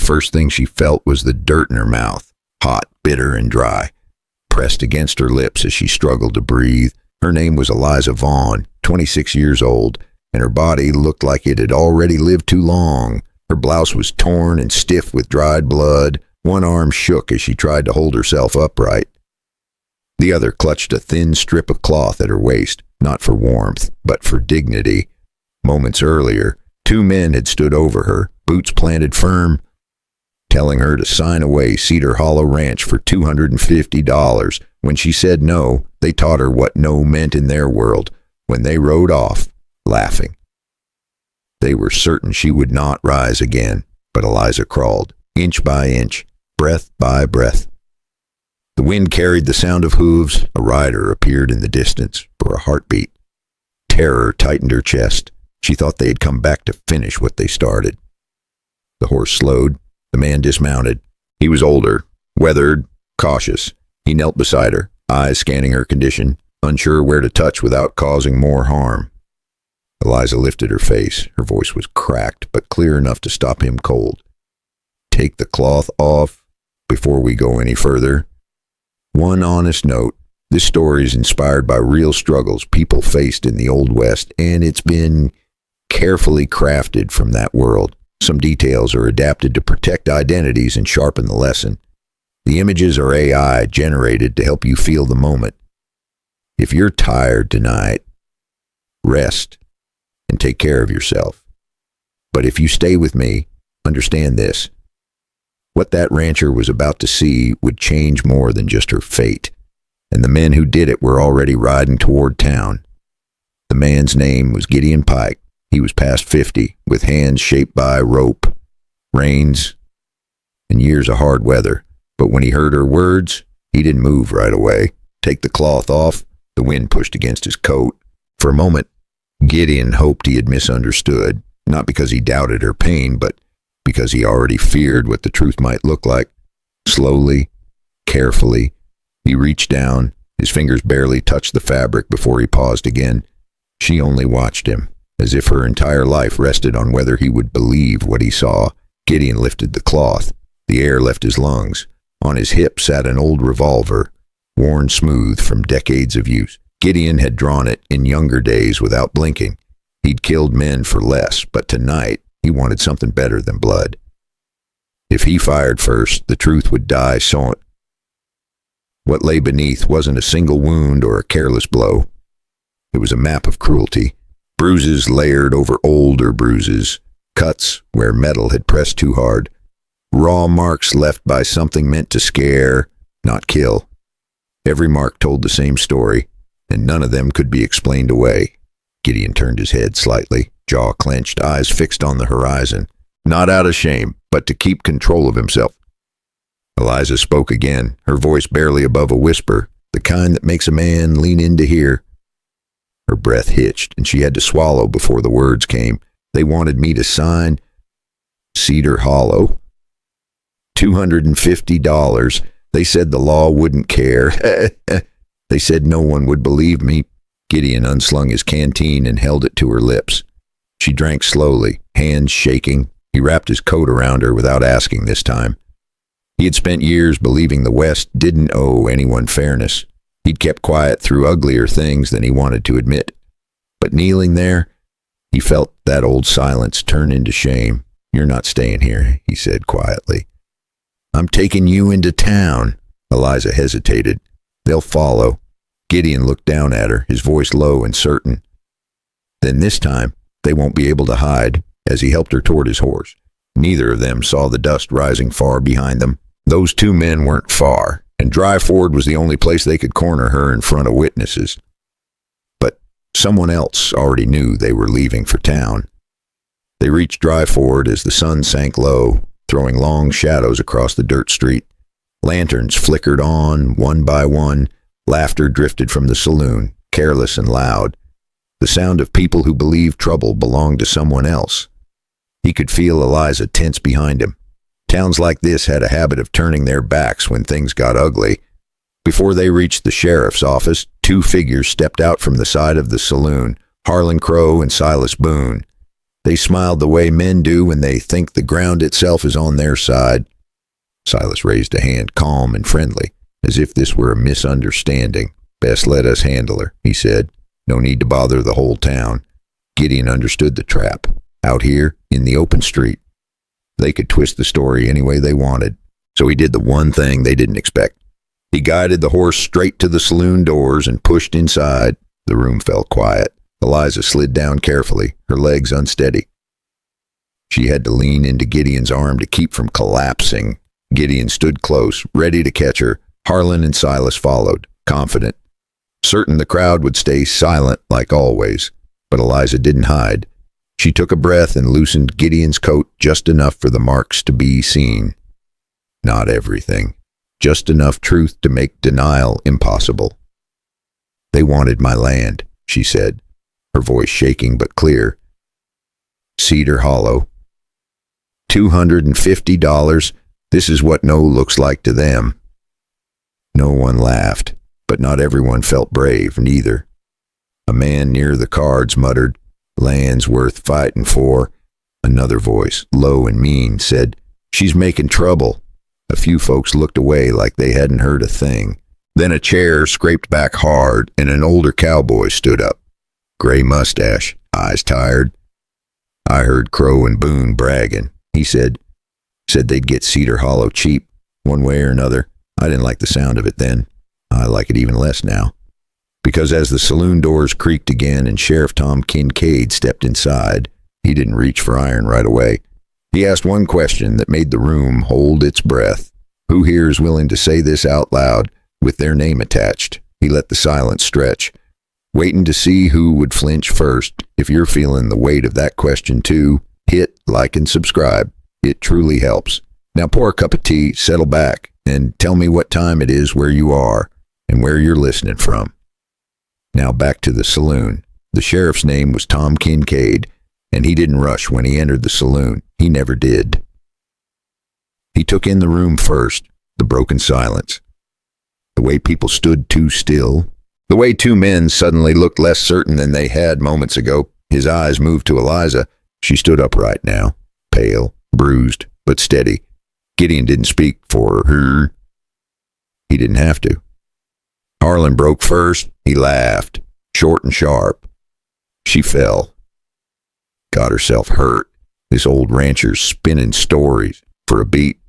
first thing she felt was the dirt in her mouth, hot, bitter, and dry, pressed against her lips as she struggled to breathe. Her name was Eliza Vaughn, 26 years old, and her body looked like it had already lived too long. Her blouse was torn and stiff with dried blood. One arm shook as she tried to hold herself upright. The other clutched a thin strip of cloth at her waist, not for warmth, but for dignity. Moments earlier, two men had stood over her, boots planted firm, telling her to sign away Cedar Hollow Ranch for $250. When she said no, they taught her what no meant in their world when they rode off, laughing. They were certain she would not rise again, but Eliza crawled, inch by inch, breath by breath. The wind carried the sound of hooves. A rider appeared in the distance for a heartbeat. Terror tightened her chest. She thought they had come back to finish what they started. The horse slowed. The man dismounted. He was older, weathered, cautious. He knelt beside her, eyes scanning her condition, unsure where to touch without causing more harm. Eliza lifted her face. Her voice was cracked, but clear enough to stop him cold. Take the cloth off before we go any further. One honest note. This story is inspired by real struggles people faced in the Old West, and it's been carefully crafted from that world. Some details are adapted to protect identities and sharpen the lesson. The images are AI generated to help you feel the moment. If you're tired tonight, rest and take care of yourself. But if you stay with me, understand this. What that rancher was about to see would change more than just her fate, and the men who did it were already riding toward town. The man's name was Gideon Pike. He was past 50, with hands shaped by rope, reins, and years of hard weather. But when he heard her words, he didn't move right away. Take the cloth off. The wind pushed against his coat. For a moment, Gideon hoped he had misunderstood, not because he doubted her pain, but because he already feared what the truth might look like. Slowly, carefully, he reached down. His fingers barely touched the fabric before he paused again. She only watched him, as if her entire life rested on whether he would believe what he saw. Gideon lifted the cloth. The air left his lungs. On his hip sat an old revolver, worn smooth from decades of use. Gideon had drawn it in younger days without blinking. He'd killed men for less, but tonight he wanted something better than blood. If he fired first, the truth would die soon. What lay beneath wasn't a single wound or a careless blow. It was a map of cruelty. Bruises layered over older bruises, cuts where metal had pressed too hard, raw marks left by something meant to scare, not kill. Every mark told the same story, and none of them could be explained away. Gideon turned his head slightly, jaw clenched, eyes fixed on the horizon, not out of shame, but to keep control of himself. Eliza spoke again, her voice barely above a whisper, the kind that makes a man lean in to hear. Her breath hitched, and she had to swallow before the words came. They wanted me to sign Cedar Hollow. $250. They said the law wouldn't care. They said no one would believe me. Gideon unslung his canteen and held it to her lips. She drank slowly, hands shaking. He wrapped his coat around her without asking this time. He had spent years believing the West didn't owe anyone fairness. He'd kept quiet through uglier things than he wanted to admit. But kneeling there, he felt that old silence turn into shame. You're not staying here, he said quietly. I'm taking you into town. Eliza hesitated. They'll follow. Gideon looked down at her, his voice low and certain. Then this time, they won't be able to hide, as he helped her toward his horse. Neither of them saw the dust rising far behind them. Those two men weren't far, and Dry Ford was the only place they could corner her in front of witnesses. But someone else already knew they were leaving for town. They reached Dry Ford as the sun sank low, throwing long shadows across the dirt street. Lanterns flickered on, one by one. Laughter drifted from the saloon, careless and loud. The sound of people who believed trouble belonged to someone else. He could feel Eliza tense behind him. Towns like this had a habit of turning their backs when things got ugly. Before they reached the sheriff's office, two figures stepped out from the side of the saloon, Harlan Crow and Silas Boone. They smiled the way men do when they think the ground itself is on their side. Silas raised a hand, calm and friendly, as if this were a misunderstanding. Best let us handle her, he said. No need to bother the whole town. Gideon understood the trap. Out here, in the open street, they could twist the story any way they wanted. So he did the one thing they didn't expect. He guided the horse straight to the saloon doors and pushed inside. The room fell quiet. Eliza slid down carefully, her legs unsteady. She had to lean into Gideon's arm to keep from collapsing. Gideon stood close, ready to catch her. Harlan and Silas followed, confident, certain the crowd would stay silent like always. But Eliza didn't hide. She took a breath and loosened Gideon's coat just enough for the marks to be seen. Not everything. Just enough truth to make denial impossible. They wanted my land, she said, her voice shaking but clear. Cedar Hollow. $250. This is what no looks like to them. No one laughed, but not everyone felt brave, neither. A man near the cards muttered, "Land's worth fighting for." Another voice, low and mean, said, "She's making trouble." A few folks looked away like they hadn't heard a thing. Then a chair scraped back hard, and an older cowboy stood up. Gray mustache, eyes tired. "I heard Crow and Boone bragging," he said. Said they'd get Cedar Hollow cheap, one way or another. I didn't like the sound of it then. I like it even less now. Because as the saloon doors creaked again and Sheriff Tom Kincaid stepped inside, he didn't reach for iron right away. He asked one question that made the room hold its breath. Who here is willing to say this out loud with their name attached? He let the silence stretch, waiting to see who would flinch first. If you're feeling the weight of that question too, hit like and subscribe. It truly helps. Now pour a cup of tea, settle back, and tell me what time it is where you are and where you're listening from. Now back to the saloon. The sheriff's name was Tom Kincaid, and he didn't rush when he entered the saloon. He never did. He took in the room first, the broken silence. The way people stood too still. The way two men suddenly looked less certain than they had moments ago. His eyes moved to Eliza. She stood upright now, pale, bruised, but steady. Gideon didn't speak for her. He didn't have to. Harlan broke first. He laughed, short and sharp. She fell. Got herself hurt. This old rancher's spinning stories. For a beat,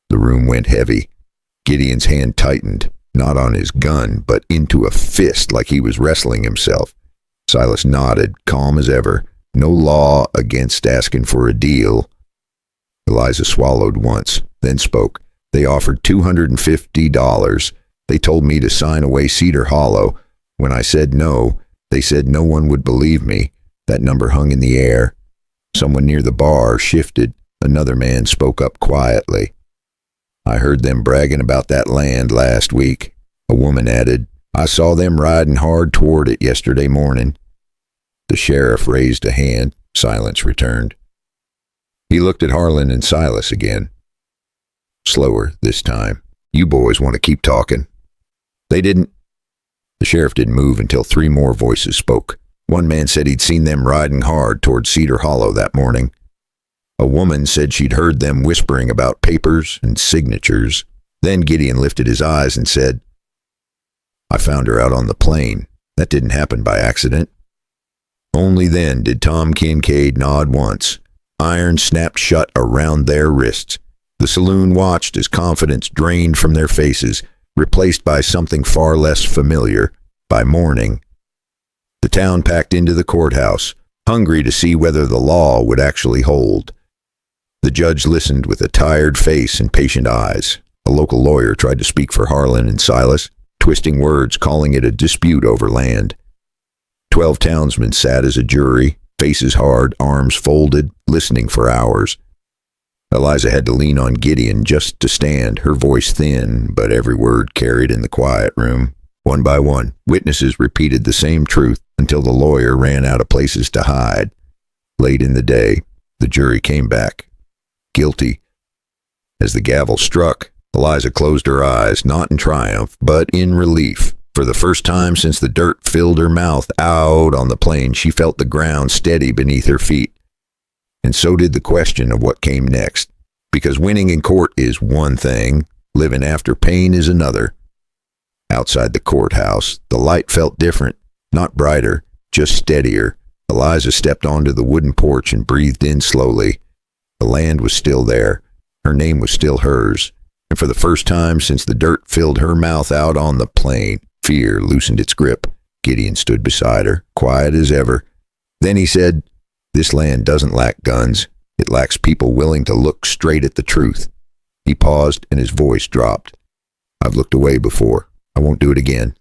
the room went heavy. Gideon's hand tightened, not on his gun, but into a fist like he was wrestling himself. Silas nodded, calm as ever. No law against asking for a deal. Eliza swallowed once, then spoke. They offered $250. They told me to sign away Cedar Hollow. When I said no, they said no one would believe me. That number hung in the air. Someone near the bar shifted. Another man spoke up quietly. I heard them bragging about that land last week. A woman added, I saw them riding hard toward it yesterday morning. The sheriff raised a hand. Silence returned. He looked at Harlan and Silas again. Slower this time. You boys want to keep talking. They didn't. The sheriff didn't move until three more voices spoke. One man said he'd seen them riding hard toward Cedar Hollow that morning. A woman said she'd heard them whispering about papers and signatures. Then Gideon lifted his eyes and said, I found her out on the plain. That didn't happen by accident. Only then did Tom Kincaid nod once. Iron snapped shut around their wrists. The saloon watched as confidence drained from their faces, replaced by something far less familiar, by mourning. The town packed into the courthouse, hungry to see whether the law would actually hold. The judge listened with a tired face and patient eyes. A local lawyer tried to speak for Harlan and Silas, twisting words, calling it a dispute over land. 12 townsmen sat as a jury, faces hard, arms folded, listening for hours. Eliza had to lean on Gideon just to stand, her voice thin, but every word carried in the quiet room. One by one, witnesses repeated the same truth until the lawyer ran out of places to hide. Late in the day, the jury came back. Guilty. As the gavel struck, Eliza closed her eyes, not in triumph, but in relief. For the first time since the dirt filled her mouth, out on the plain, she felt the ground steady beneath her feet. And so did the question of what came next. Because winning in court is one thing, living after pain is another. Outside the courthouse, the light felt different, not brighter, just steadier. Eliza stepped onto the wooden porch and breathed in slowly. The land was still there. Her name was still hers. And for the first time since the dirt filled her mouth out on the plain, fear loosened its grip. Gideon stood beside her, quiet as ever. Then he said, "This land doesn't lack guns. It lacks people willing to look straight at the truth." He paused and his voice dropped. "I've looked away before. I won't do it again."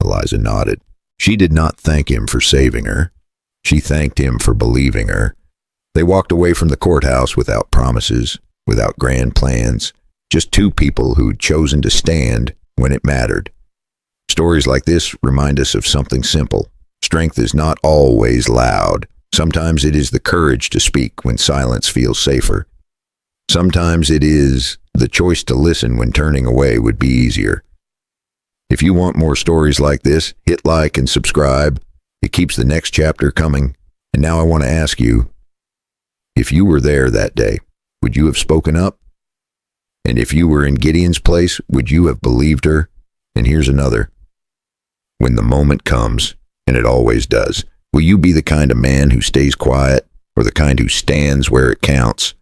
Eliza nodded. She did not thank him for saving her. She thanked him for believing her. They walked away from the courthouse without promises, without grand plans, just two people who'd chosen to stand when it mattered. Stories like this remind us of something simple. Strength is not always loud. Sometimes it is the courage to speak when silence feels safer. Sometimes it is the choice to listen when turning away would be easier. If you want more stories like this, hit like and subscribe. It keeps the next chapter coming. And now I want to ask you, if you were there that day, would you have spoken up? And if you were in Gideon's place, would you have believed her? And here's another. When the moment comes, and it always does, will you be the kind of man who stays quiet or the kind who stands where it counts?